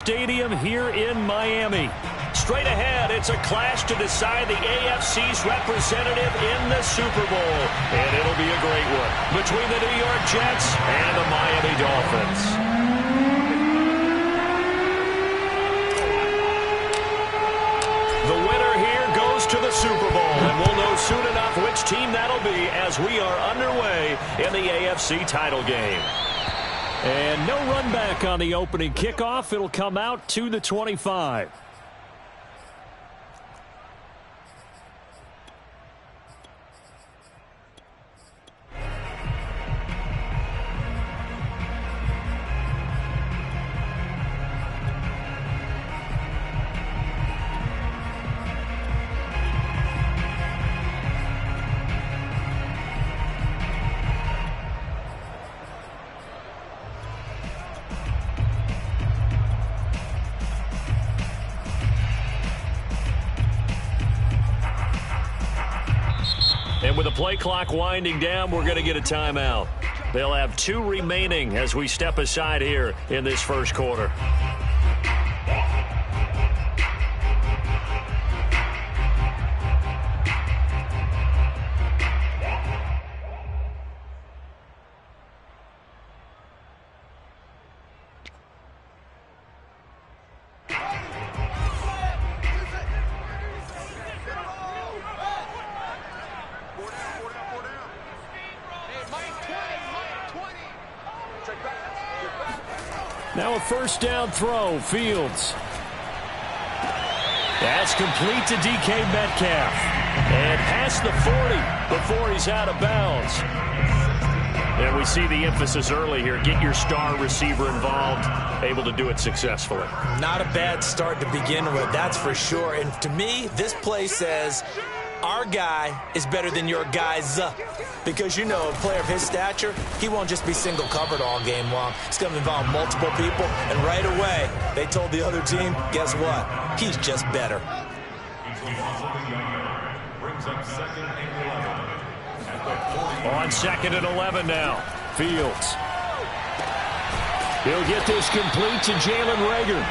Stadium here in Miami. Straight ahead, it's a clash to decide the AFC's representative in the Super Bowl. And it'll be a great one between the New York Jets and the Miami Dolphins. The winner here goes to the Super Bowl, and we'll know soon enough which team that'll be as we are underway in the AFC title game. And no run back on the opening kickoff. It'll come out to the 25. And with the play clock winding down, we're going to get a timeout. They'll have 2 remaining as we step aside here in this first quarter. Now a first down throw, Fields. That's complete to DK Metcalf. And past the 40 before he's out of bounds. And we see the emphasis early here. Get your star receiver involved, able to do it successfully. Not a bad start to begin with, that's for sure. And to me, this play says our guy is better than your guys. Because, you know, a player of his stature, he won't just be single covered all game long. It's going to involve multiple people. And right away, they told the other team, guess what? He's just better. On 2nd and 11 now. Fields. He'll get this complete to Jalen Reagor.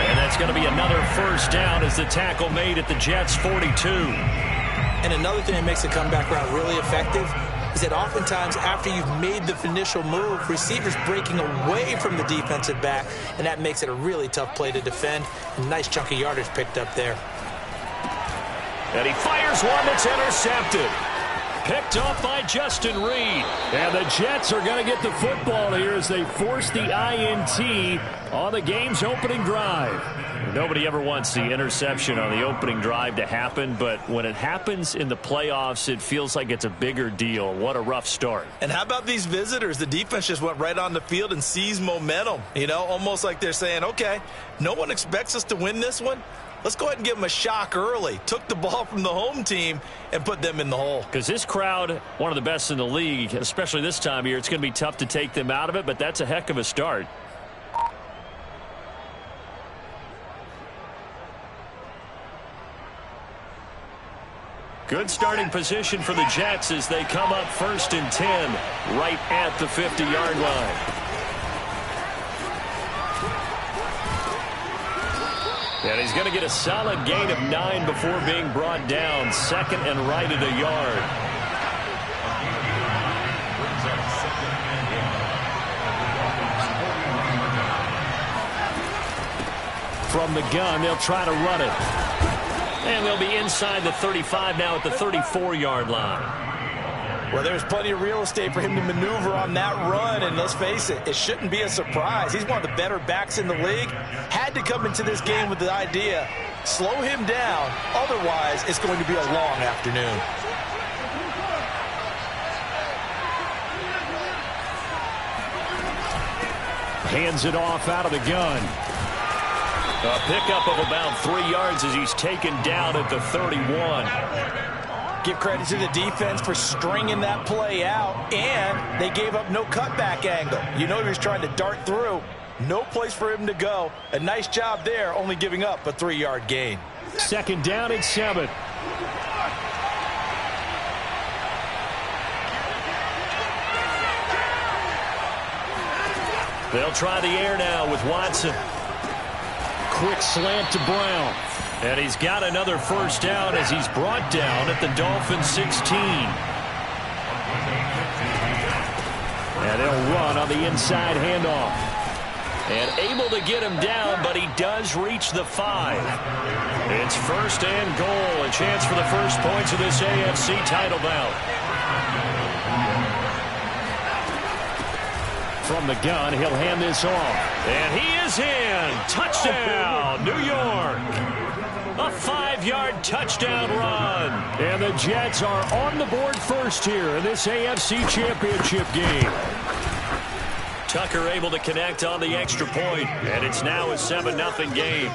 And that's going to be another first down as the tackle made at the Jets' 42. And another thing that makes the comeback route really effective is that oftentimes after you've made the initial move, receivers breaking away from the defensive back, and that makes it a really tough play to defend. A nice chunk of yardage picked up there. And he fires one that's intercepted. Picked off by Justin Reed. And the Jets are going to get the football here as they force the INT on the game's opening drive. Nobody ever wants the interception on the opening drive to happen, but when it happens in the playoffs, it feels like it's a bigger deal. What a rough start. And how about these visitors? The defense just went right on the field and seized momentum. You know, almost like they're saying, okay, no one expects us to win this one. Let's go ahead and give them a shock early. Took the ball from the home team and put them in the hole. Because this crowd, one of the best in the league, especially this time of year, it's going to be tough to take them out of it, but that's a heck of a start. Good starting position for the Jets as they come up 1st and 10 right at the 50-yard line. And he's going to get a solid gain of 9 before being brought down. 2nd and right at a yard. From the gun, they'll try to run it. And they'll be inside the 35 now at the 34-yard line. Well, there's plenty of real estate for him to maneuver on that run, and let's face it, it shouldn't be a surprise. He's one of the better backs in the league. Had to come into this game with the idea, slow him down, otherwise it's going to be a long afternoon. Hands it off out of the gun. A pickup of about 3 yards as he's taken down at the 31. Give credit to the defense for stringing that play out, and they gave up no cutback angle. You know he was trying to dart through. No place for him to go. A nice job there, only giving up a 3-yard gain. 2nd down and 7. They'll try the air now with Watson. quick slant to Brown. And he's got another first down as he's brought down at the Dolphins 16. And they'll run on the inside handoff. And able to get him down, but he does reach the 5. It's first and goal. A chance for the first points of this AFC title bout. From the gun, he'll hand this off. And he is in. Touchdown, New York. A 5-yard touchdown run. And the Jets are on the board first here in this AFC Championship game. Tucker able to connect on the extra point, and it's now a 7-0 game.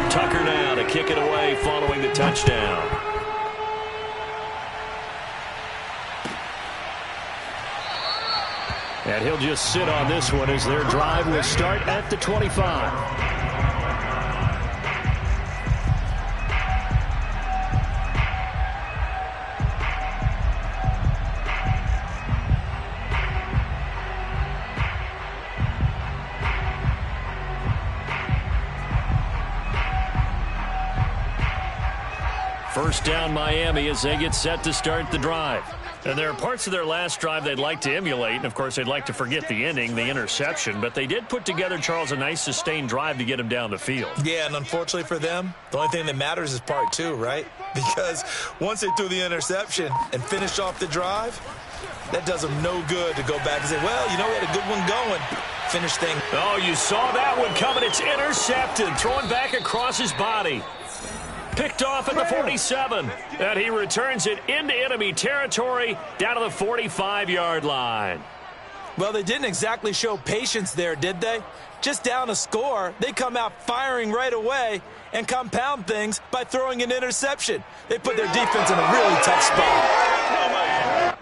Tucker now to kick it away following the touchdown. And he'll just sit on this one as their drive will start at the 25. First down Miami as they get set to start the drive. And there are parts of their last drive they'd like to emulate. And, of course, they'd like to forget the ending, the interception. But they did put together, Charles, a nice sustained drive to get him down the field. Yeah, and unfortunately for them, the only thing that matters is part 2, right? Because once they threw the interception and finished off the drive, that does them no good to go back and say, well, you know, we had a good one going. Finish thing. Oh, you saw that one coming. It's intercepted. Thrown back across his body. Picked off at the 47, and he returns it into enemy territory down to the 45-yard line. Well, they didn't exactly show patience there, did they? Just down a score, they come out firing right away and compound things by throwing an interception. They put their defense in a really tough spot.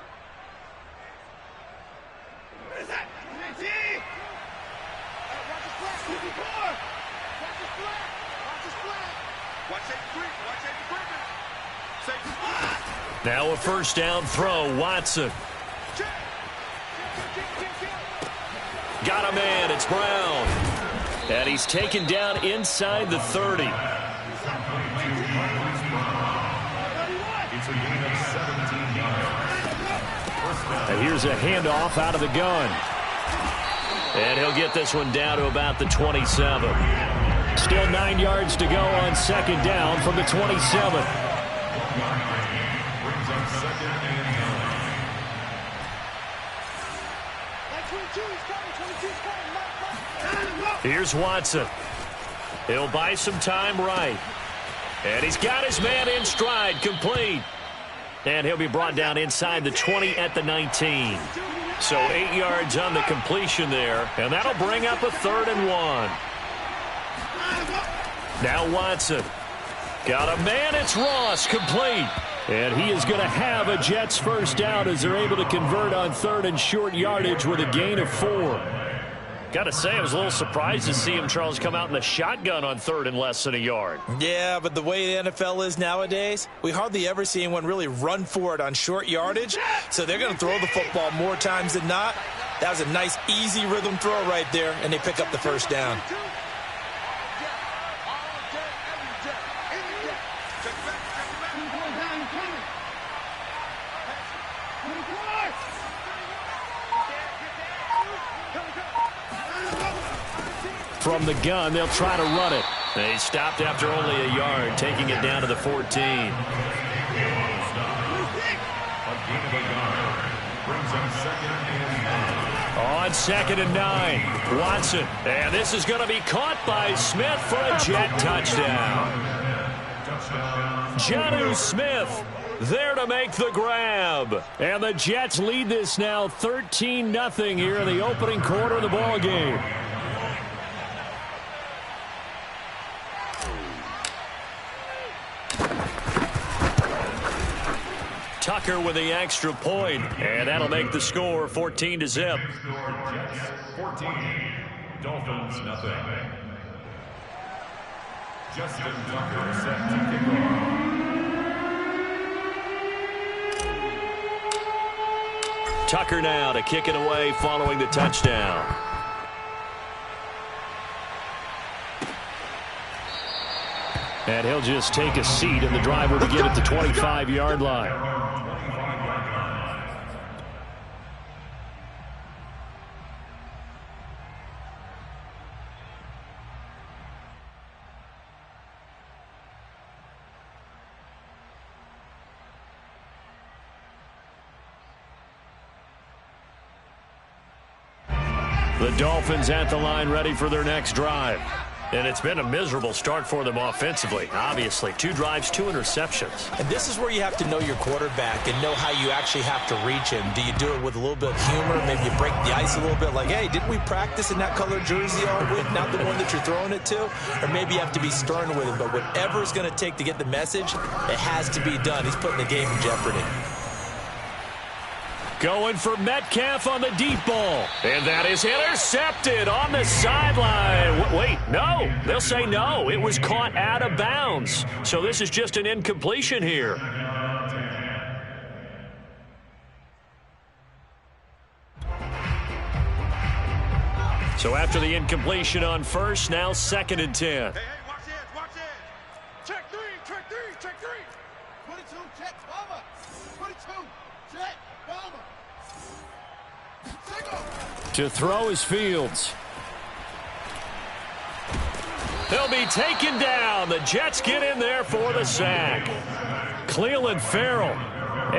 Now a first down throw, Watson. Got a man, it's Brown. And he's taken down inside the 30. And here's a handoff out of the gun. And he'll get this one down to about the 27. Still 9 yards to go on second down from the 27. Here's Watson. He'll buy some time right. And he's got his man in stride, complete. And he'll be brought down inside the 20 at the 19. So 8 yards on the completion there. And that'll bring up a 3rd and 1. Now Watson. Got a man, it's Ross, complete. And he is going to have a Jets first down as they're able to convert on 3rd and short yardage with a gain of 4. Got to say, I was a little surprised to see him, Charles, come out in the shotgun on 3rd and less than a yard. Yeah, but the way the NFL is nowadays, we hardly ever see anyone really run for it on short yardage. So they're going to throw the football more times than not. That was a nice, easy rhythm throw right there, and they pick up the first down. From the gun, they'll try to run it. They stopped after only a yard, taking it down to the 14. On 2nd and 9, Watson. And this is going to be caught by Smith for a Jet touchdown. Jonnu Smith there to make the grab. And the Jets lead this now 13-0 here in the opening quarter of the ball game. Tucker with the extra point, and that'll make the score 14-0. 14, Dolphins 0. Justin Tucker set to kick off. Tucker now to kick it away following the touchdown. And he'll just take a seat, and the drive will begin at the 25-yard line. The Dolphins at the line ready for their next drive. And it's been a miserable start for them offensively, obviously. 2 drives, 2 interceptions. And this is where you have to know your quarterback and know how you actually have to reach him. Do you do it with a little bit of humor? Maybe you break the ice a little bit like, hey, didn't we practice in that colored jersey all week, not the one that you're throwing it to? Or maybe you have to be stern with him. But whatever it's going to take to get the message, it has to be done. He's putting the game in jeopardy. Going for Metcalf on the deep ball. And that is intercepted on the sideline. Wait, no. They'll say no. It was caught out of bounds. So this is just an incompletion here. So after the incompletion on first, now 2nd and 10. Hey, watch it. Check 3, check 3. 22, check, bomber. 22, check, bomber. To throw is Fields. He'll be taken down. The Jets get in there for the sack. Clelin Ferrell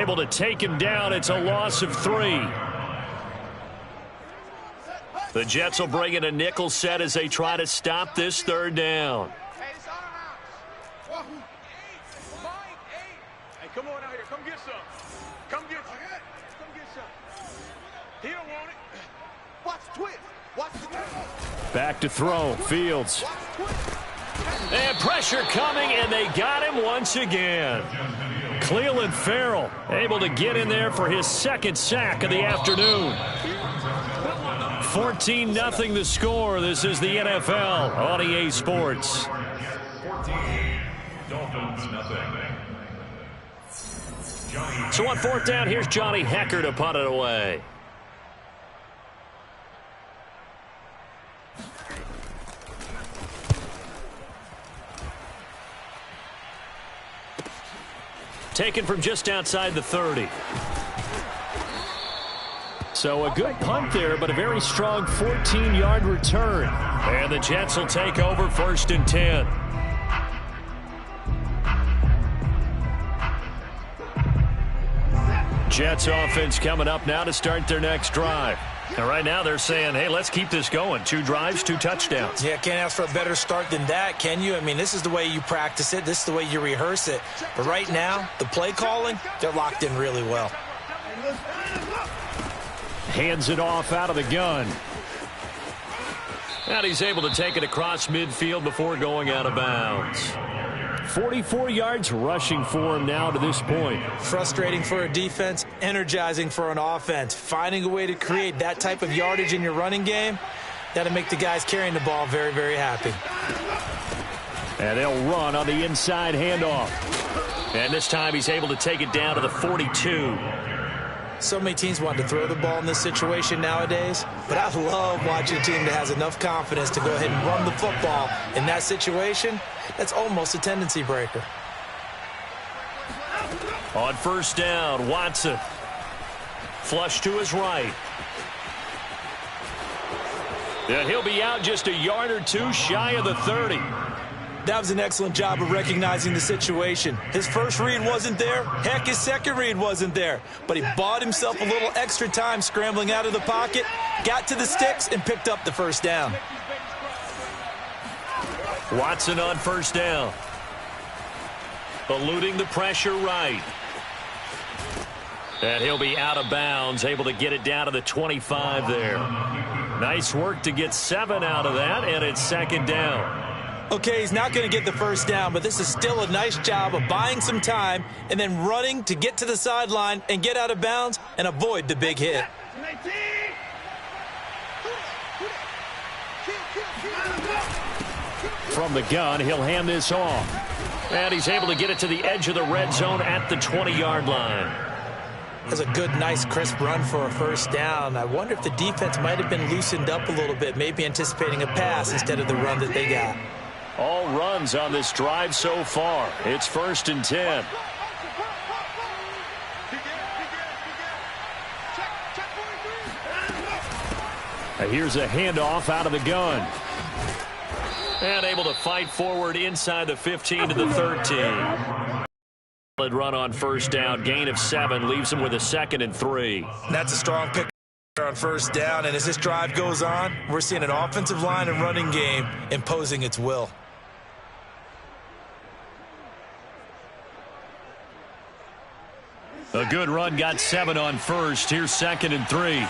able to take him down. It's a loss of 3. The Jets will bring in a nickel set as they try to stop this 3rd down. Hey, it's our house. Hey, come on out here. Come get some. Come get some. He don't want it. Watch the twist. Watch the twist. Back to throw. Fields. And pressure coming, and they got him once again. Clelin Ferrell able to get in there for his 2nd sack of the afternoon. 14-0 the score. This is the NFL on EA Sports. 14, Dolphins, nothing. So on 4th down, here's Johnny Hekker to punt it away. Taken from just outside the 30. So a good punt there, but a very strong 14-yard return. And the Jets will take over 1st and 10. Jets offense coming up now to start their next drive. And right now they're saying, hey, let's keep this going. 2 drives, 2 touchdowns. Yeah, can't ask for a better start than that, can you? I mean, this is the way you practice it. This is the way you rehearse it. But right now, the play calling, they're locked in really well. Hands it off out of the gun. And he's able to take it across midfield before going out of bounds. 44 yards rushing for him now to this point. Frustrating for a defense, energizing for an offense. Finding a way to create that type of yardage in your running game, that'll make the guys carrying the ball very, very happy. And they'll run on the inside handoff. And this time he's able to take it down to the 42. So many teams want to throw the ball in this situation nowadays, but I love watching a team that has enough confidence to go ahead and run the football in that situation. That's almost a tendency breaker. On 1st down, Watson. Flush to his right. And he'll be out just a yard or 2 shy of the 30. That was an excellent job of recognizing the situation. His first read wasn't there. Heck, his second read wasn't there. But he bought himself a little extra time scrambling out of the pocket, got to the sticks, and picked up the 1st down. Watson on 1st down. Eluding the pressure right. And he'll be out of bounds, able to get it down to the 25 there. Nice work to get 7 out of that, and it's 2nd down. Okay, he's not going to get the 1st down, but this is still a nice job of buying some time and then running to get to the sideline and get out of bounds and avoid the big hit. From the gun, he'll hand this off. And he's able to get it to the edge of the red zone at the 20-yard line. That's a good, nice, crisp run for a first down. I wonder if the defense might have been loosened up a little bit, maybe anticipating a pass instead of the run that they got. All runs on this drive so far. It's 1st and 10. Here's a handoff out of the gun. And able to fight forward inside the 15 to the 13. Solid run on first down. Gain of 7 leaves him with a 2nd and 3. That's a strong pick on first down. And as this drive goes on, we're seeing an offensive line and running game imposing its will. A good run got 7 on first. Here's 2nd and 3.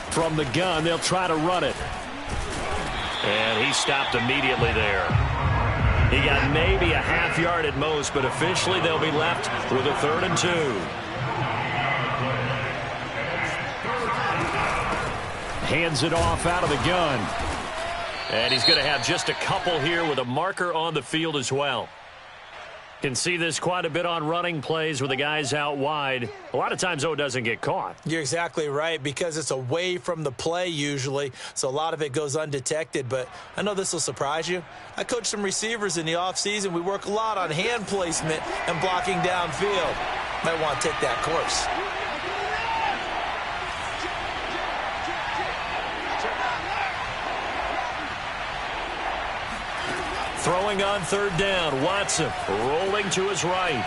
From the gun, they'll try to run it. And he stopped immediately there. He got maybe a half yard at most, but officially they'll be left with a 3rd and 2. Hands it off out of the gun. And he's going to have just a couple here with a marker on the field as well. Can see this quite a bit on running plays with the guys out wide. A lot of times, though, it doesn't get caught. You're exactly right, because it's away from the play usually, so a lot of it goes undetected. But I know this will surprise you. I coach some receivers in the offseason. We work a lot on hand placement and blocking downfield. Might want to take that course. Throwing on 3rd down, Watson rolling to his right.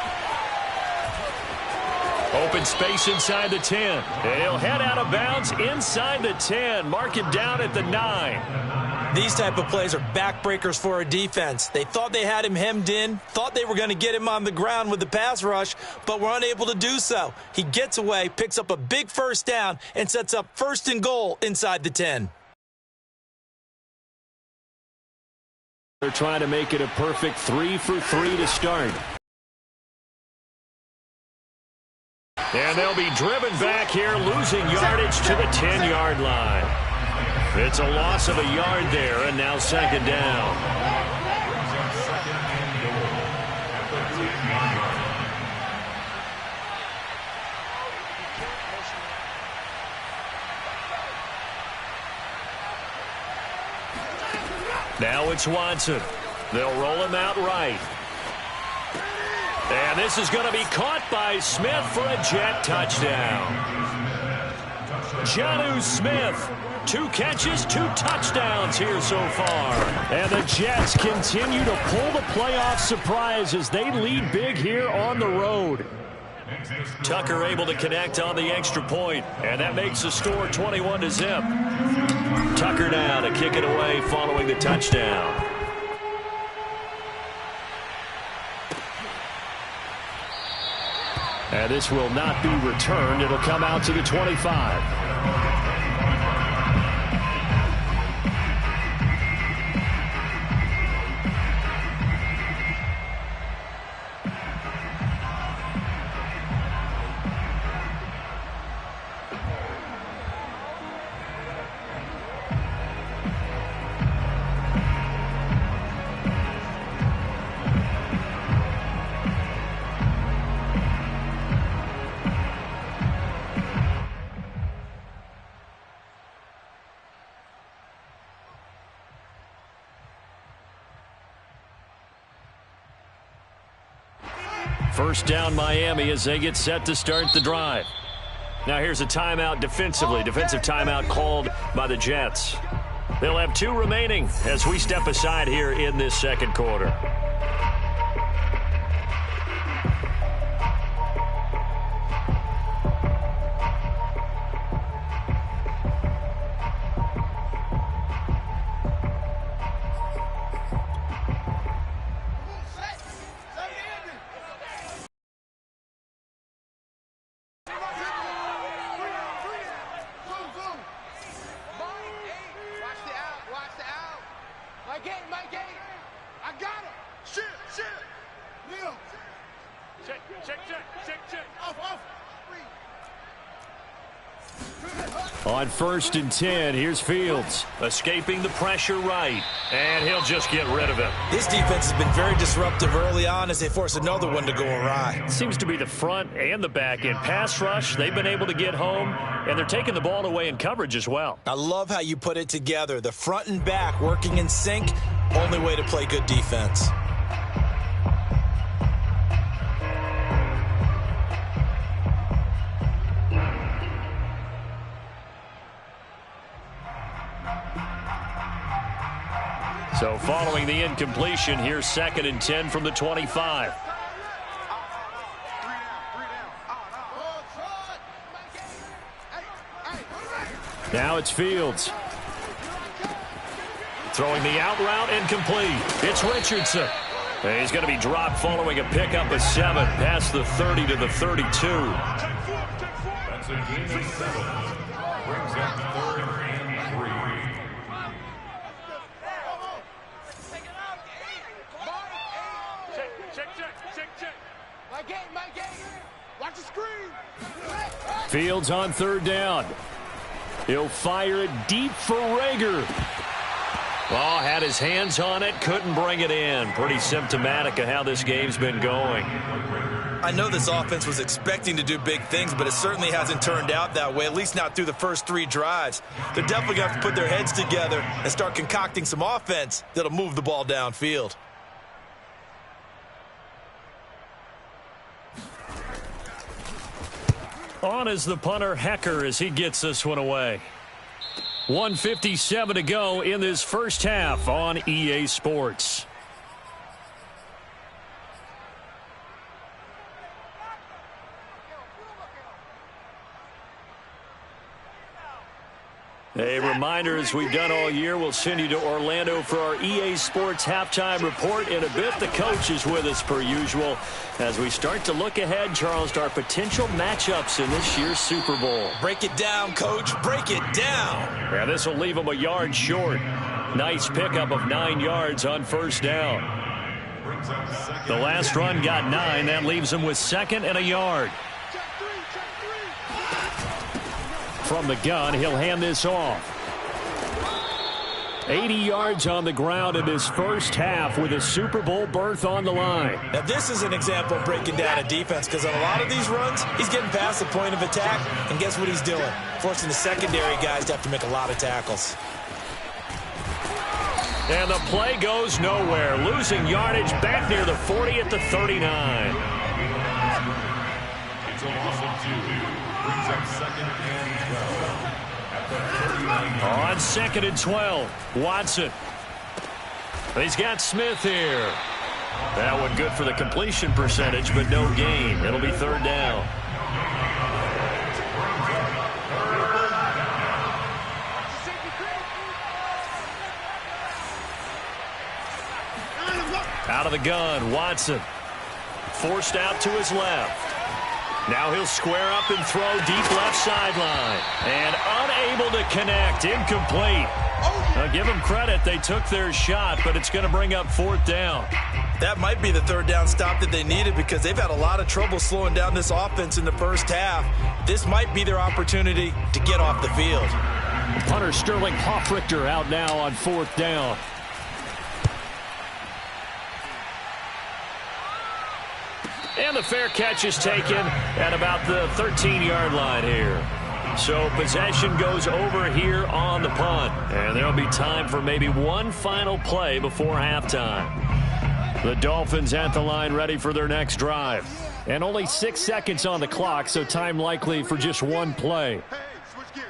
Open space inside the 10. And he'll head out of bounds inside the 10. Mark him down at the 9. These type of plays are backbreakers for a defense. They thought they had him hemmed in, thought they were going to get him on the ground with the pass rush, but were unable to do so. He gets away, picks up a big first down, and sets up 1st and goal inside the 10. They're trying to make it a perfect 3 for 3 to start. And they'll be driven back here, losing yardage to the 10-yard line. It's a loss of a yard there, and now 2nd down. Now it's Watson. They'll roll him out right. And this is going to be caught by Smith for a Jet touchdown. Jonnu Smith, 2 catches, 2 touchdowns here so far. And the Jets continue to pull the playoff surprise as they lead big here on the road. Tucker able to connect on the extra point, and that makes the score 21-0. Tucker now to kick it away following the touchdown. And this will not be returned. It'll come out to the 25. First down Miami as they get set to start the drive. Now here's a timeout defensively. Defensive timeout called by the Jets. They'll have 2 remaining as we step aside here in this 2nd quarter. On 1st and 10, here's Fields. Escaping the pressure right. And he'll just get rid of it. This defense has been very disruptive early on as they force another one to go awry. Seems to be the front and the back end. Pass rush, they've been able to get home, and they're taking the ball away in coverage as well. I love how you put it together. The front and back working in sync, only way to play good defense. So following the incompletion, here's 2nd and 10 from the 25. Now it's Fields. Throwing the out route incomplete. It's Richardson. And he's going to be dropped following a pickup of 7 past the 30 to the 32. That's a gain of 7. Brings up 3rd and 3. Check. My game. Watch the screen. Fields on 3rd down. He'll fire it deep for Rager. Oh, had his hands on it, couldn't bring it in. Pretty symptomatic of how this game's been going. I know this offense was expecting to do big things, but it certainly hasn't turned out that way, at least not through the first 3 drives. They're definitely going to have to put their heads together and start concocting some offense that'll move the ball downfield. On is the punter, Hecker, as he gets this one away. 1:57 to go in this first half on EA Sports. A reminder, as we've done all year, we'll send you to Orlando for our EA Sports halftime report. In a bit, the coach is with us per usual as we start to look ahead, Charles, to our potential matchups in this year's Super Bowl. Break it down, Coach. Break it down. Yeah, this will leave them a yard short. Nice pickup of 9 yards on 1st down. The last run got 9. That leaves them with 2nd and a yard. From the gun, he'll hand this off. 80 yards on the ground in his first half with a Super Bowl berth on the line. Now, this is an example of breaking down a defense because on a lot of these runs, he's getting past the point of attack, and guess what he's doing? Forcing the secondary guys to have to make a lot of tackles. And the play goes nowhere. Losing yardage back near the 40 at the 39. It's a loss of 2. Brings up 2nd and 12. At the 39. On 2nd and 12, Watson. He's got Smith here. That one good for the completion percentage, but no gain. It'll be 3rd down. Out of the gun, Watson. Forced out to his left. Now he'll square up and throw deep left sideline. And unable to connect. Incomplete. Now give them credit. They took their shot, but it's going to bring up 4th down. That might be the 3rd down stop that they needed because they've had a lot of trouble slowing down this offense in the first half. This might be their opportunity to get off the field. Punter Sterling Hoffrichter out now on 4th down. And the fair catch is taken at about the 13-yard line here. So possession goes over here on the punt. And there'll be time for maybe one final play before halftime. The Dolphins at the line ready for their next drive. And only 6 seconds on the clock, so time likely for just one play. Hey, switch gears.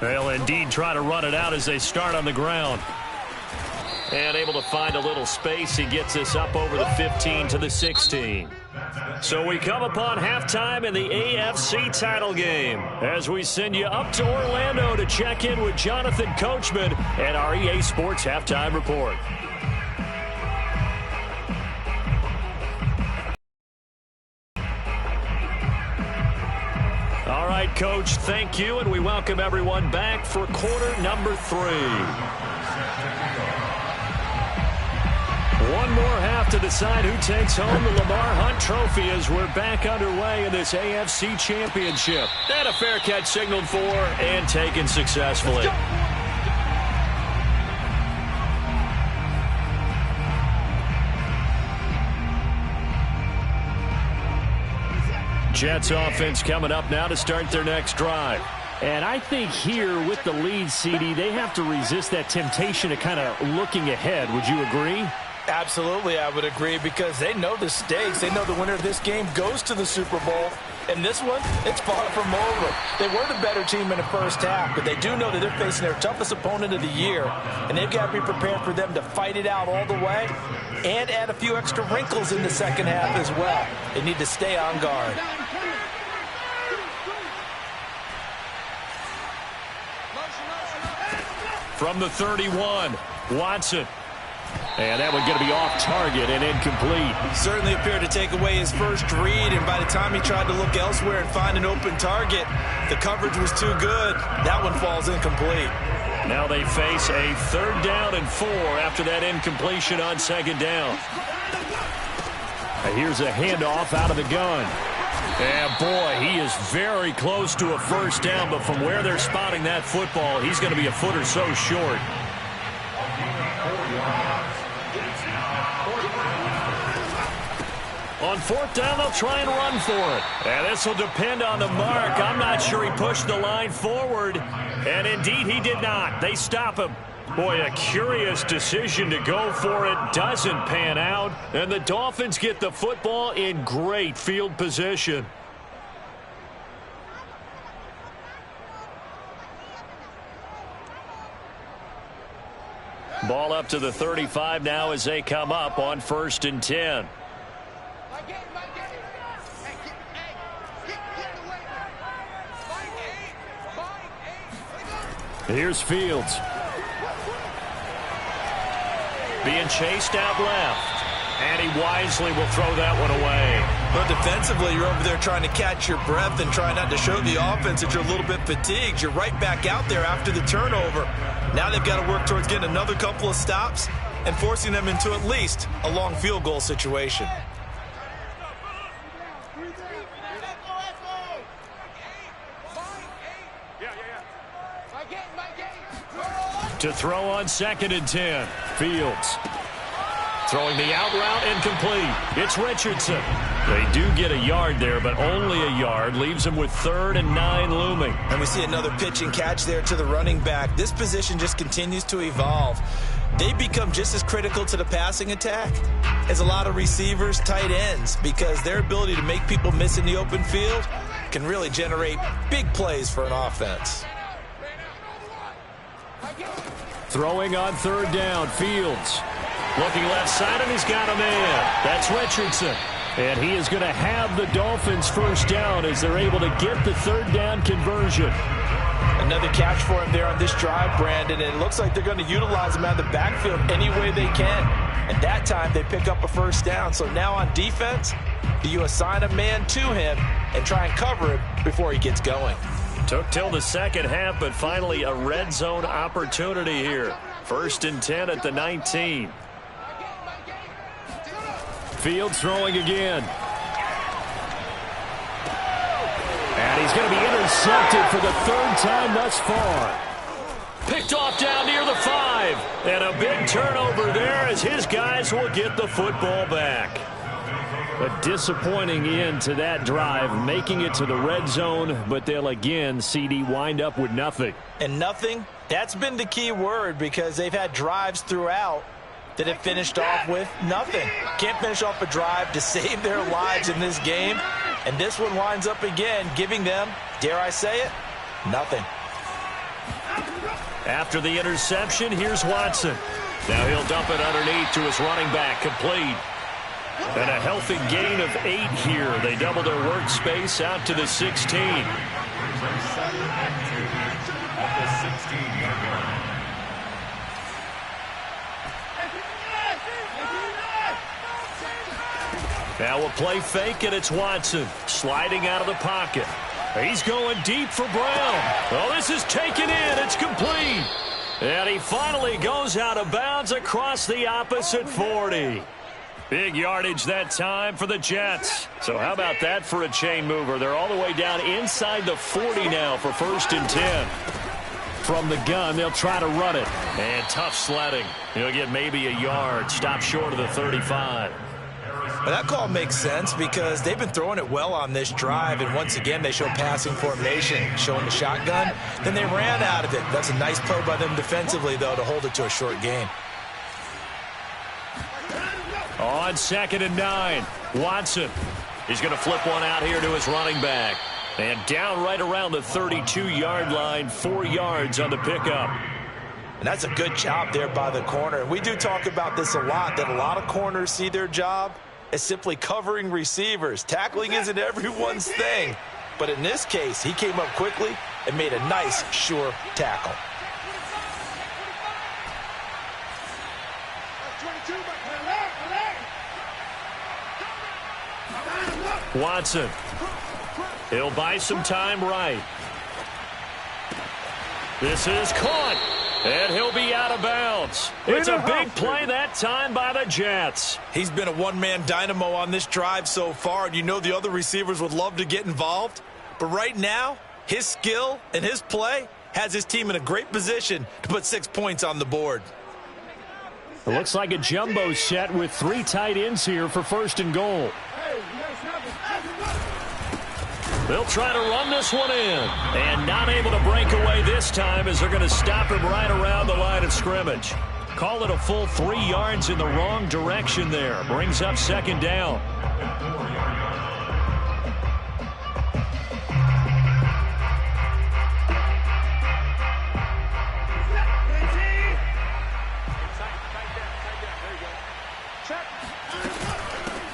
They'll indeed try to run it out as they start on the ground. And able to find a little space. He gets this up over the 15 to the 16. So we come upon halftime in the AFC title game as we send you up to Orlando to check in with Jonathan Coachman and our EA Sports halftime report. All right, Coach, thank you, and we welcome everyone back for quarter number 3. One more half have to decide who takes home the Lamar Hunt Trophy as we're back underway in this AFC Championship. And a fair catch signaled for and taken successfully. Jets offense coming up now to start their next drive. And I think here with the lead, CD, they have to resist that temptation of kind of looking ahead. Would you agree? Absolutely, I would agree, because they know the stakes. They know the winner of this game goes to the Super Bowl. And this one, it's far from over. They were the better team in the first half, but they do know that they're facing their toughest opponent of the year, and they've got to be prepared for them to fight it out all the way and add a few extra wrinkles in the second half as well. They need to stay on guard. From the 31, Watson. And that one going to be off target and incomplete. Certainly appeared to take away his first read, and by the time he tried to look elsewhere and find an open target, the coverage was too good. That one falls incomplete. Now they face a 3rd down and 4 after that incompletion on 2nd down. Here's a handoff out of the gun. And boy, he is very close to a 1st down, but from where they're spotting that football, he's going to be a foot or so short. On 4th down, they'll try and run for it. And this will depend on the mark. I'm not sure he pushed the line forward. And indeed, he did not. They stop him. Boy, a curious decision to go for it. Doesn't pan out. And the Dolphins get the football in great field position. Ball up to the 35 now as they come up on 1st and 10. Here's Fields. Being chased out left. And he wisely will throw that one away. But defensively, you're over there trying to catch your breath and try not to show the offense that you're a little bit fatigued. You're right back out there after the turnover. Now they've got to work towards getting another couple of stops and forcing them into at least a long field goal situation. To throw on 2nd and 10. Fields. Throwing the out route incomplete. It's Richardson. They do get a yard there, but only a yard. Leaves them with 3rd and 9 looming. And we see another pitch and catch there to the running back. This position just continues to evolve. They become just as critical to the passing attack as a lot of receivers, tight ends, because their ability to make people miss in the open field can really generate big plays for an offense. Throwing on 3rd down, Fields. Looking left side, and he's got a man. That's Richardson. And he is going to have the Dolphins 1st down as they're able to get the 3rd down conversion. Another catch for him there on this drive, Brandon. And it looks like they're going to utilize him out of the backfield any way they can. And that time they pick up a 1st down. So now on defense, do you assign a man to him and try and cover him before he gets going? Took till the 2nd half, but finally a red zone opportunity here. 1st and 10 at the 19. Fields throwing again. And he's going to be intercepted for the 3rd time thus far. Picked off down near the 5. And a big turnover there as his guys will get the football back. A disappointing end to that drive, making it to the red zone, but they'll again, CD, wind up with nothing. And nothing, that's been the key word, because they've had drives throughout that have finished off with nothing. Can't finish off a drive to save their lives in this game. And this one winds up again, giving them, dare I say it, nothing. After the interception, here's Watson. Now he'll dump it underneath to his running back, complete. And a healthy gain of 8 here. They double their workspace out to the 16. Now a play fake, and it's Watson sliding out of the pocket. He's going deep for Brown. Oh, this is taken in. It's complete. And he finally goes out of bounds across the opposite 40. Big yardage that time for the Jets. So how about that for a chain mover? They're all the way down inside the 40 now for 1st and 10. From the gun, they'll try to run it. And tough sledding. He'll get maybe a yard. Stop short of the 35. But that call makes sense because they've been throwing it well on this drive, and once again they show passing formation, showing the shotgun. Then they ran out of it. That's a nice play by them defensively, though, to hold it to a short gain. On 2nd and 9, Watson. He's going to flip one out here to his running back. And down right around the 32-yard line, 4 yards on the pickup. And that's a good job there by the corner. We do talk about this a lot, that a lot of corners see their job as simply covering receivers. Tackling isn't everyone's thing. But in this case, he came up quickly and made a nice, sure tackle. Watson. He'll buy some time right. This is caught. And he'll be out of bounds. It's a big play that time by the Jets. He's been a one-man dynamo on this drive so far, and you know the other receivers would love to get involved. But right now, his skill and his play has his team in a great position to put 6 points on the board. It looks like a jumbo set with 3 tight ends here for 1st and goal. They'll try to run this one in. And not able to break away this time as they're going to stop him right around the line of scrimmage. Call it a full 3 yards in the wrong direction there. Brings up 2nd down.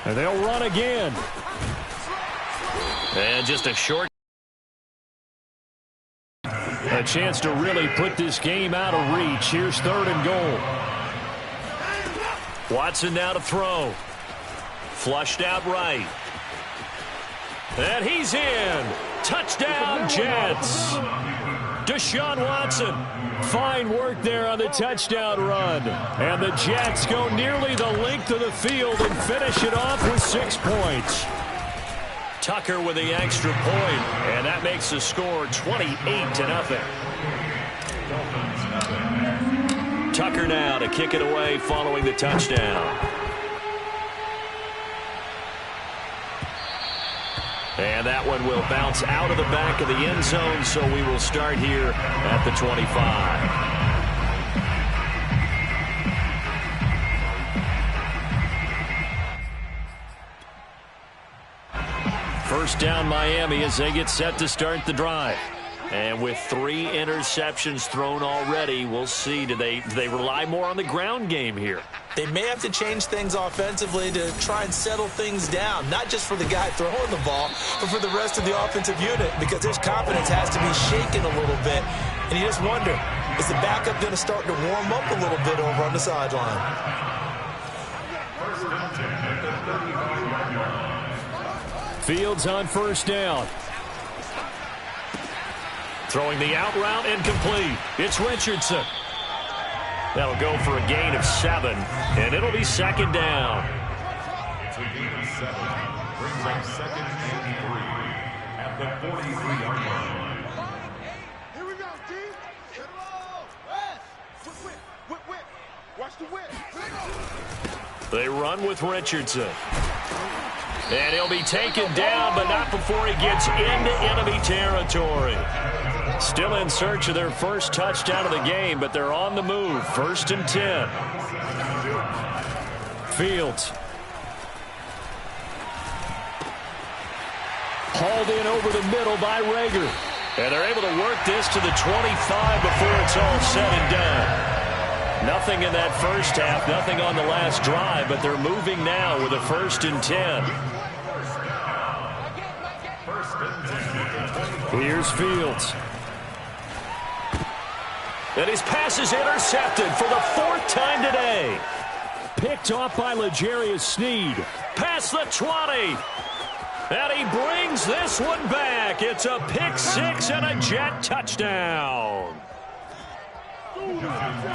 And they'll run again. And just a short. A chance to really put this game out of reach. Here's 3rd and goal. Watson now to throw. Flushed out right. And he's in. Touchdown, Jets. Deshaun Watson. Fine work there on the touchdown run. And the Jets go nearly the length of the field and finish it off with 6 points. Tucker with the extra point, and that makes the score 28-0. Tucker now to kick it away following the touchdown. And that one will bounce out of the back of the end zone, so we will start here at the 25. First down Miami as they get set to start the drive. And with 3 interceptions thrown already, we'll see. Do they rely more on the ground game here? They may have to change things offensively to try and settle things down, not just for the guy throwing the ball, but for the rest of the offensive unit, because his confidence has to be shaken a little bit. And you just wonder, is the backup going to start to warm up a little bit over on the sideline? Fields on 1st down. Throwing the out route incomplete. It's Richardson. That'll go for a gain of 7, and it'll be 2nd down. It's a gain of 7. Brings up 2nd and 3 at the 43-yard line. Here we go, D. Get it all. Whip. Watch the whip. They run with Richardson. And he'll be taken down, but not before he gets into enemy territory. Still in search of their first touchdown of the game, but they're on the move. 1st and 10. Fields. Hauled in over the middle by Rager. And they're able to work this to the 25 before it's all said and done. Nothing in that first half, nothing on the last drive, but they're moving now with a 1st and 10. Here's Fields. And his pass is intercepted for the 4th time today. Picked off by L'Jarius Sneed. Past the 20. And he brings this one back. It's a pick 6 and a Jet touchdown.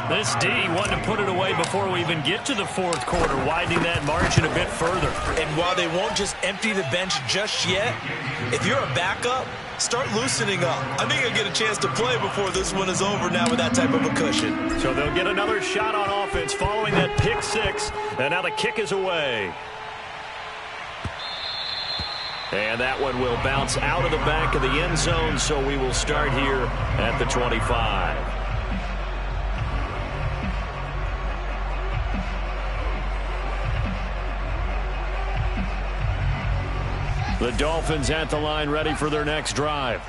This D wanted to put it away before we even get to the fourth quarter, widening that margin a bit further. And while they won't just empty the bench just yet, if you're a backup, start loosening up. I think you'll get a chance to play before this one is over now with that type of a cushion. So they'll get another shot on offense following that pick six, and now the kick is away. And that one will bounce out of the back of the end zone, so we will start here at the 25. The Dolphins at the line ready for their next drive.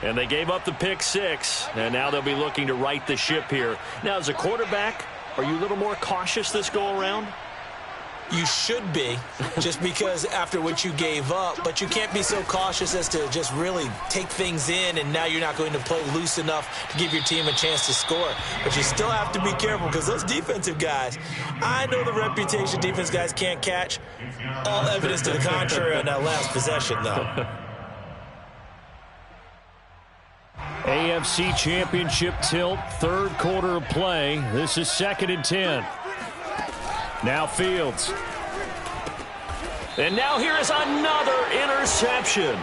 And they gave up the pick six, and now they'll be looking to right the ship here. Now, as a quarterback, are you a little more cautious this go-around? You should be, just because after what you gave up, but you can't be so cautious as to just really take things in, and now you're not going to play loose enough to give your team a chance to score. But you still have to be careful because those defensive guys, I know the reputation defense guys can't catch. All evidence to the contrary on that last possession, though. AFC Championship tilt, third quarter of play. This is 2nd and 10. Now Fields. And now here is another interception.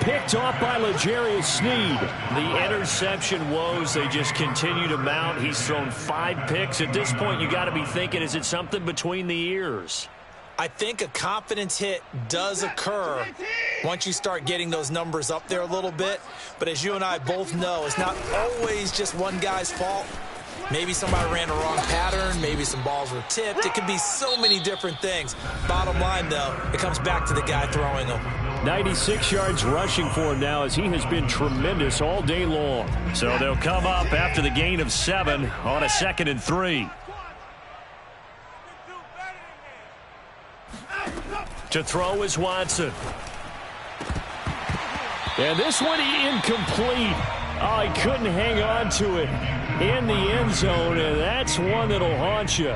Picked off by L'Jarius Sneed. The interception woes, they just continue to mount. He's thrown 5 picks. At this point, you got to be thinking, is it something between the ears? I think a confidence hit does occur once you start getting those numbers up there a little bit. But as you and I both know, it's not always just one guy's fault. Maybe somebody ran a wrong pattern. Maybe some balls were tipped. It could be so many different things. Bottom line, though, it comes back to the guy throwing them. 96 yards rushing for him now as he has been tremendous all day long. So they'll come up after the gain of 7 on a 2nd and 3. To throw is Watson. And this one incomplete. Oh, he couldn't hang on to it in the end zone, and that's one that'll haunt you.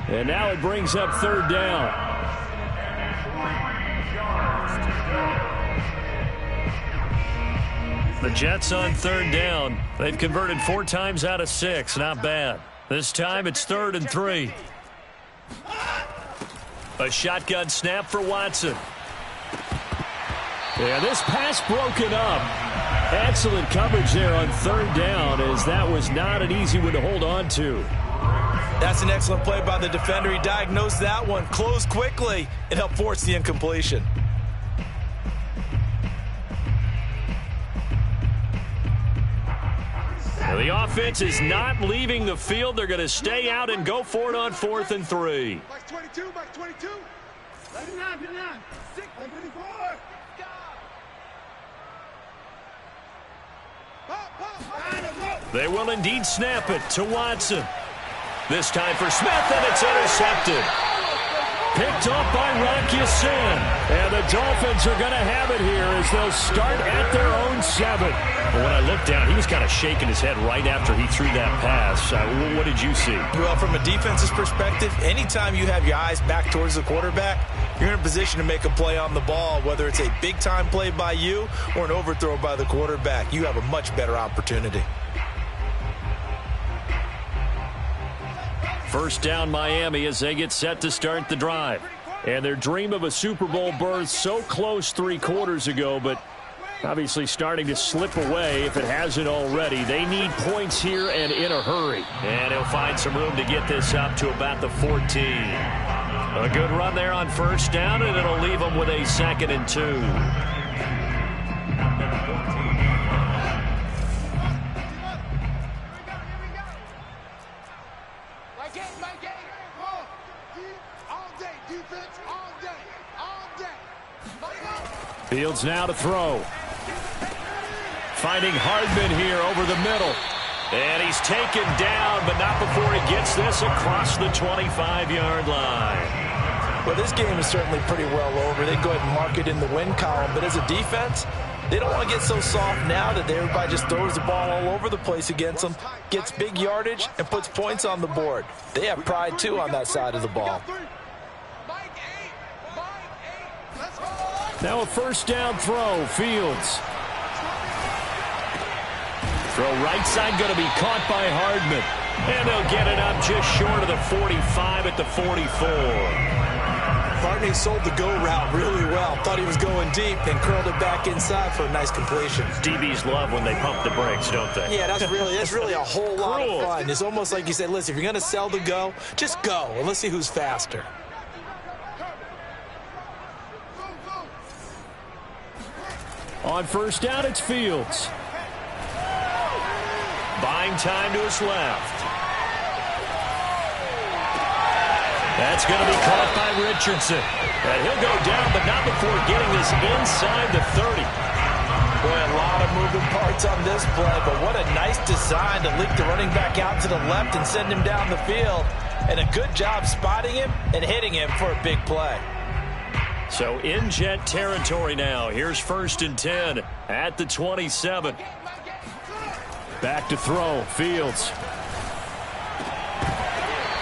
And now it brings up 3rd down. The Jets on 3rd down. They've converted 4 times out of 6. Not bad. This time it's 3rd and 3. A shotgun snap for Watson. Yeah, this pass broken up. Excellent coverage there on 3rd down, as that was not an easy one to hold on to. That's an excellent play by the defender. He diagnosed that one, closed quickly, and helped force the incompletion. Now the offense is not leaving the field. They're going to stay out and go for it on 4th and 3. Back 22, back 22. 59, 59. 6, 54. They will indeed snap it to Watson. This time for Smith, and it's intercepted. Picked off by Rock Ya-Sin. And the Dolphins are going to have it here as they'll start at their own 7. When I looked down, he was kind of shaking his head right after he threw that pass. What did you see? Well, from a defense's perspective, anytime you have your eyes back towards the quarterback, you're in a position to make a play on the ball, whether it's a big-time play by you or an overthrow by the quarterback. You have a much better opportunity. First down Miami as they get set to start the drive. And their dream of a Super Bowl berth so close 3 quarters ago, but obviously starting to slip away if it hasn't already. They need points here and in a hurry. And he'll find some room to get this up to about the 14. A good run there on 1st down, and it'll leave them with a 2nd and 2. Fields now to throw. Finding Hardman here over the middle. And he's taken down, but not before he gets this across the 25-yard line. Well, this game is certainly pretty well over. They go ahead and mark it in the win column. But as a defense, they don't want to get so soft now that everybody just throws the ball all over the place against them, gets big yardage, and puts points on the board. They have pride, too, on that side of the ball. Now a 1st down throw, Fields. Throw right side going to be caught by Hardman. And they'll get it up just short of the 45 at the 44. Barney sold the go route really well. Thought he was going deep and curled it back inside for a nice completion. DBs love when they pump the brakes, don't they? Yeah, that's really a whole lot of fun. It's almost like you said, listen, if you're going to sell the go, just go, and let's see who's faster. On first down, it's Fields. Buying time to his left. That's going to be caught by Richardson. And he'll go down, but not before getting this inside the 30. Boy, a lot of moving parts on this play, but what a nice design to leak the running back out to the left and send him down the field. And a good job spotting him and hitting him for a big play. So in Jet territory now. Here's 1st and 10 at the 27. Back to throw. Fields.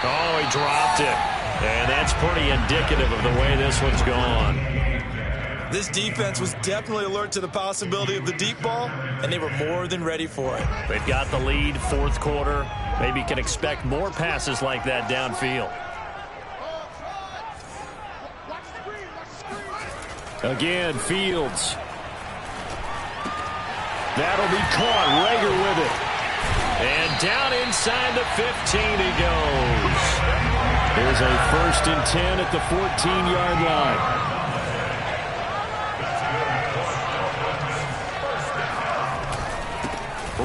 Oh, he dropped it. And that's pretty indicative of the way this one's gone. This defense was definitely alert to the possibility of the deep ball, and they were more than ready for it. They've got the lead, 4th quarter. Maybe can expect more passes like that downfield. Again, Fields. That'll be caught. Rager with it. And down inside the 15 he goes. Here's a 1st and 10 at the 14-yard line.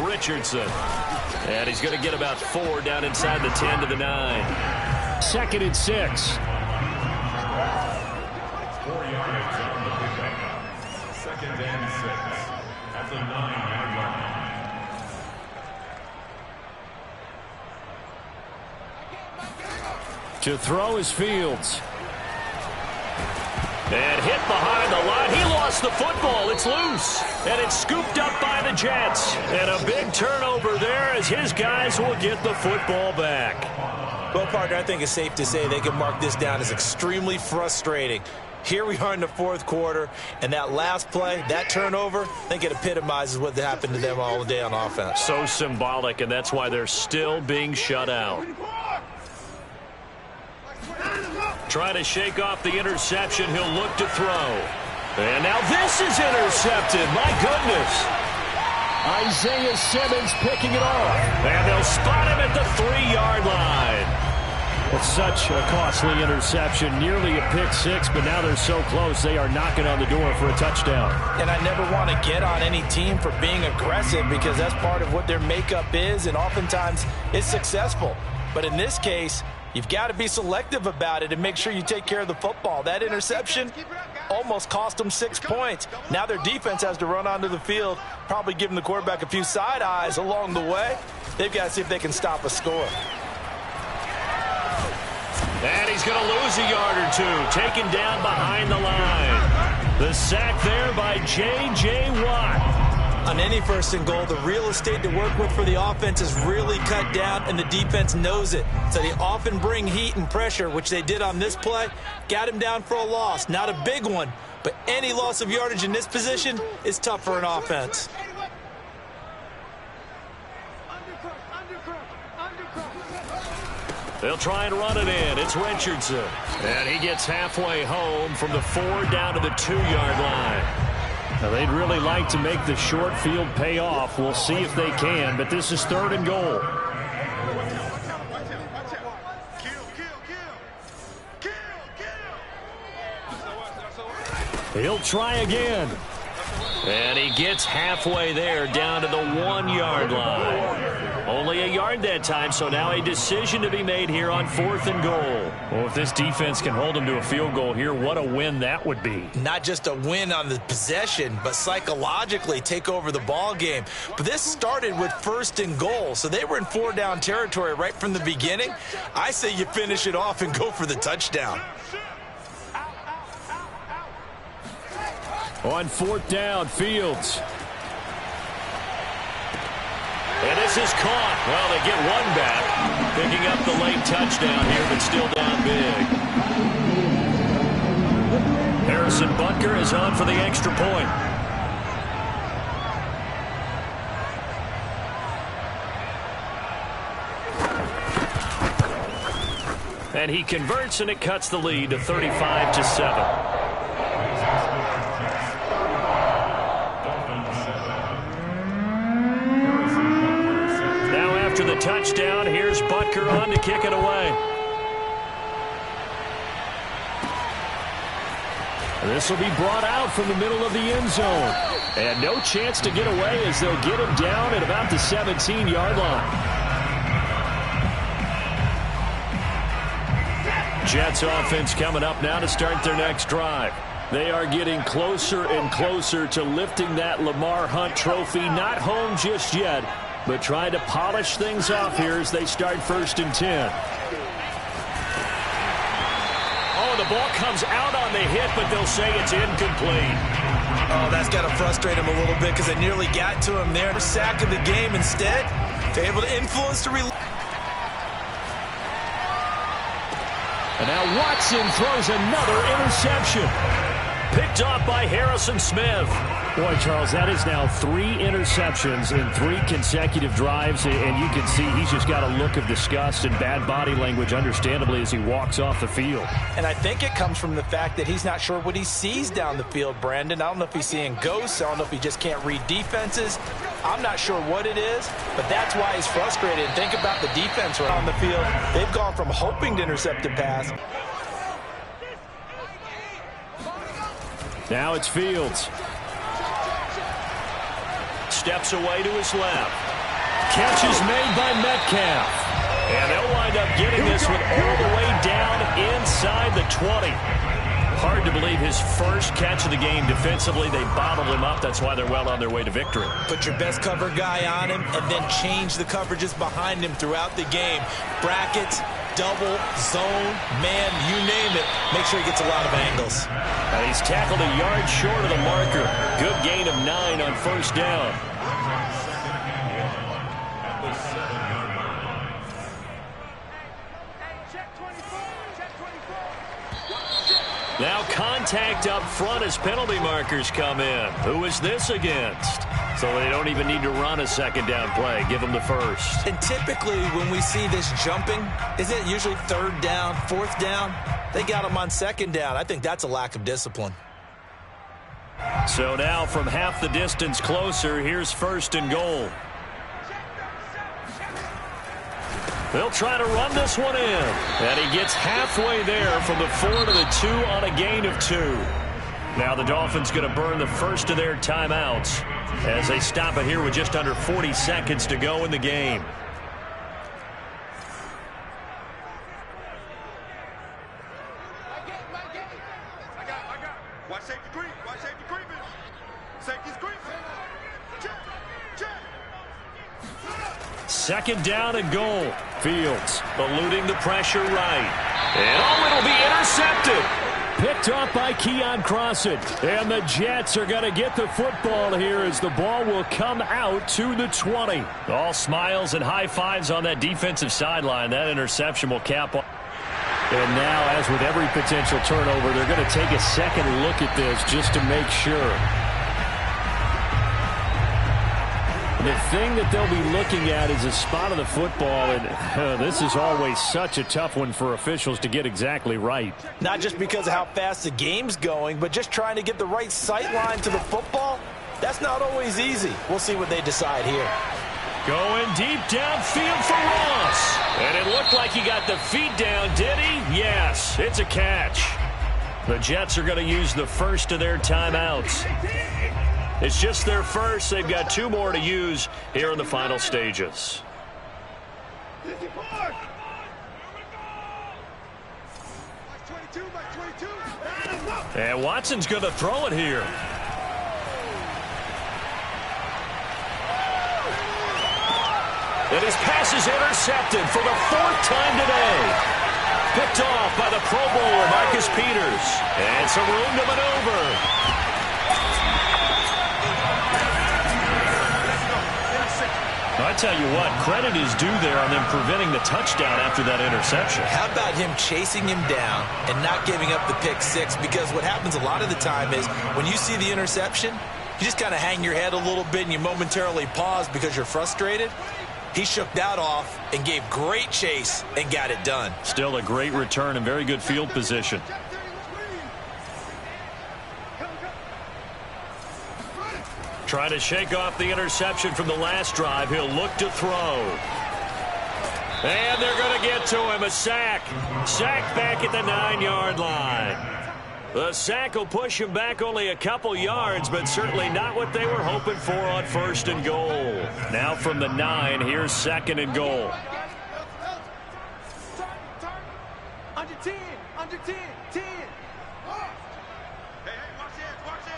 Richardson. And he's going to get about 4 down inside the 10 to the 9. 2nd and 6. 4 yards on the pickup. 2nd and 6 at the 9-yard line. To throw is Fields. And hit behind the line. He lost the football. It's loose. And it's scooped up by the Jets. And a big turnover there as his guys will get the football back. Well, partner, I think it's safe to say they can mark this down as extremely frustrating. Here we are in the 4th quarter, and that last play, that turnover, I think it epitomizes what happened to them all day on offense. So symbolic, and that's why they're still being shut out. Trying to shake off the interception. He'll look to throw. And now this is intercepted. My goodness. Isaiah Simmons picking it off. And they'll spot him at the 3-yard line. It's such a costly interception. Nearly a pick six, but now they're so close they are knocking on the door for a touchdown. And I never want to get on any team for being aggressive because that's part of what their makeup is, and oftentimes it's successful. But in this case, you've got to be selective about it and make sure you take care of the football. That interception almost cost them 6 points. Now their defense has to run onto the field, probably giving the quarterback a few side eyes along the way. They've got to see if they can stop a score. And he's going to lose a yard or two, taken down behind the line. The sack there by J.J. Watt. On any 1st and goal, the real estate to work with for the offense is really cut down, and the defense knows it. So they often bring heat and pressure, which they did on this play. Got him down for a loss. Not a big one, but any loss of yardage in this position is tough for an offense. They'll try and run it in. It's Richardson. And he gets halfway home from the 4 down to the 2-yard line. Now, they'd really like to make the short field pay off. We'll see if they can, but this is 3rd and goal. He'll try again. And he gets halfway there down to the 1-yard line. Only a yard that time, so now a decision to be made here on 4th and goal. Well, if this defense can hold them to a field goal here, what a win that would be. Not just a win on the possession, but psychologically take over the ball game. But this started with 1st and goal, so they were in 4-down territory right from the beginning. I say you finish it off and go for the touchdown. On 4th down, Fields. And this is caught. Well, they get one back. Picking up the late touchdown here, but still down big. Harrison Butker is on for the extra point. And he converts, and it cuts the lead to 35-7. After the touchdown, here's Butker on to kick it away. This will be brought out from the middle of the end zone. And no chance to get away as they'll get him down at about the 17-yard line. Jets offense coming up now to start their next drive. They are getting closer and closer to lifting that Lamar Hunt trophy. Not home just yet, but trying to polish things off here as they start 1st and 10. Oh, the ball comes out on the hit, but they'll say it's incomplete. Oh, that's got to frustrate him a little bit because they nearly got to him there. Sack of the game instead. They're able to influence the release. And now Watson throws another interception. Picked off by Harrison Smith. Boy, Charles, that is now 3 interceptions in 3 consecutive drives, and you can see he's just got a look of disgust and bad body language, understandably, as he walks off the field. And I think it comes from the fact that he's not sure what he sees down the field, Brandon. I don't know if he's seeing ghosts. I don't know if he just can't read defenses. I'm not sure what it is, but that's why he's frustrated. Think about the defense right on the field. They've gone from hoping to intercept a pass. Now it's Fields. Steps away to his left. Catch is made by Metcalf. And they'll wind up getting this one all the way down inside the 20. Hard to believe his first catch of the game defensively. They bottled him up. That's why they're well on their way to victory. Put your best cover guy on him and then change the coverages behind him throughout the game. Brackets, double, zone, man, you name it. Make sure he gets a lot of angles. And he's tackled a yard short of the marker. Good gain of 9 on 1st down. Now contact up front as penalty markers come in. Who is this against? So they don't even need to run a second down play. Give them the first. And typically when we see this jumping, isn't it usually 3rd down, 4th down? They got him on 2nd down. I think that's a lack of discipline. So now from half the distance closer, here's 1st and goal. They'll try to run this one in. And he gets halfway there from the 4 to the 2 on a gain of 2. Now the Dolphins going to burn the first of their timeouts as they stop it here with just under 40 seconds to go in the game. Watch safety creep. Watch safety creeping. Safety's creeping. Check. 2nd down and goal. Fields eluding the pressure right. And it'll be intercepted. Picked off by Keon Crossen. And the Jets are going to get the football here as the ball will come out to the 20. All smiles and high fives on that defensive sideline. That interception will cap off. And now, as with every potential turnover, they're going to take a second look at this just to make sure. The thing that they'll be looking at is a spot of the football, and this is always such a tough one for officials to get exactly right. Not just because of how fast the game's going, but just trying to get the right sight line to the football. That's not always easy. We'll see what they decide here. Going deep downfield for Ross. And it looked like he got the feet down, did he? Yes, it's a catch. The Jets are going to use the first of their timeouts. It's just their first. They've got 2 more to use here in the final stages. And Watson's going to throw it here. And his pass is intercepted for the 4th time today. Picked off by the Pro Bowler, Marcus Peters. And some room to maneuver. I tell you what, credit is due there on them preventing the touchdown after that interception. How about him chasing him down and not giving up the pick 6? Because what happens a lot of the time is when you see the interception, you just kind of hang your head a little bit and you momentarily pause because you're frustrated. He shook that off and gave great chase and got it done. Still a great return and very good field position. Trying to shake off the interception from the last drive. He'll look to throw. And they're going to get to him. A sack. Sacked back at the 9-yard line. The sack will push him back only a couple yards, but certainly not what they were hoping for on 1st and goal. Now from the 9, here's 2nd and goal. Under 10, under 10, 10. Hey, watch it, watch it.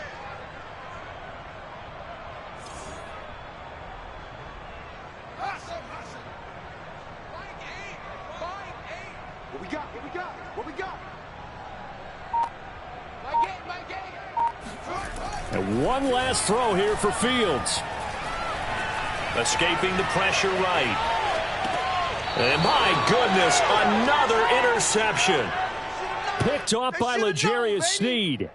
What we got? What we got? What we got? And one last throw here for Fields. Escaping the pressure right. And my goodness, another interception. Picked off by L'Jarius Sneed.